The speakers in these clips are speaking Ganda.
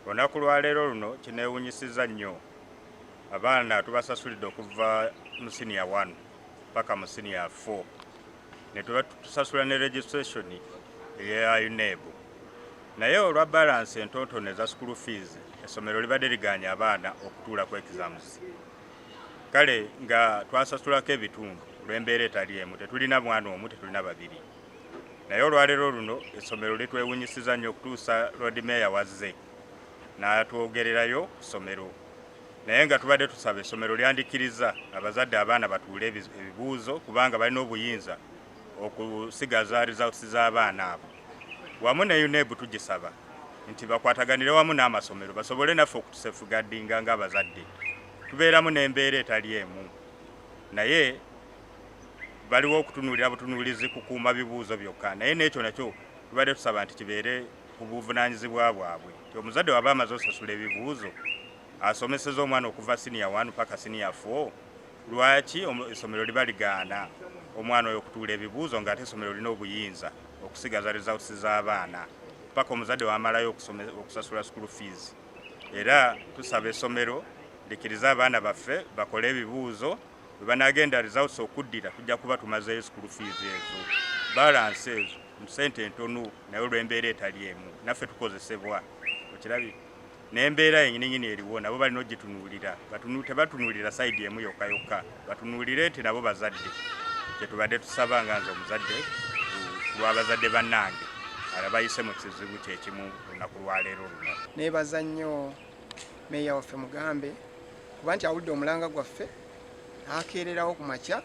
Olunaku lwa leero luno kineewunyisiza nnyo. Abaana tubasasulidde okuva mu senior 1 paka mu senior 4. Ne tusasula ne registration eya UNEB. Naye olwa balance entontone eza school fees essomero libadde liganya abaana okutuula ku exams. Kale nga twasasulako ebitundu olw'embeera etali emu, tetulina mwana omu, tetulina babiri. Naye olwaleero luno essomero litwewunyisiza nnyo okutuusa Lord Meeya wazze n'atwogererayo ku ssomero. Naye nga tubadde tusaba essomero lyandikiriza abazadde abaana batuule ebibuuzo kubanga balina obuyinza okusigaza results z'abaana abo. Wamu ne UNEB tugisaba nti bakwataganire wamu n'amasomero basobole naffe okutusefugaddinga ng'abazadde. Tubeeramu n'embeera etali emu. Naye baliwo okutunuulira butunuulizi kukuuma bibuuzo byokka. Naye n'ekyo nakyo tubadde tusaba nti kibeere ku buvunaanyizibwa bwabwe. Nti omuzadde waba amaze osasula ebibuuzo asomeseza omwana okuva senior 1 paka senior 4, lwaki essomero liba ligaana omwana oyo okutuula ebibuuzo ng'ate essomero lina obuyinza okusigaza results z'abaana paka omuzadde wamalayo okusasula school fees. Era tusaba essomero likiriza abaana baffe bakole ebibuuzo, bwe banagenda results okuddira tujja kuba tumazeeyo school fees ezo. Balance ezo mu ssente entono naye olw'embeera etali emu naffe tukozesebwa. Okirabye n'embeera yennyini eriwo nabo balina ogitunuulira. Tebatunuulira sayidi emu yokka yokka, batunuulire nti nabo bazadde. Kye tubadde tusaba nga nze omuzadde lw'abazadde bannange abayise mu kizibu kyekimu olunaku lwa leero luno. Neebaza nnyo Meeya waffe Mugambe kuba nti awulidde omulanga gwaffe n'akeererawo ku makya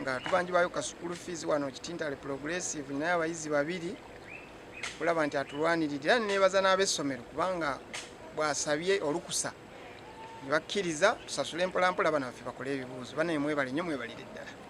nga tubanjibwayo ka school fees wano Kitintale Progressive naye abayizi 2 kulaba nti atulwanirira. Era neebaza n'ab'essomero kubanga bwasabye olukusa ne bakkiriza tusasule mpolampola bana baffe bakole ebibuuzo. Bana mwebale nnyo, mwebalire ddala.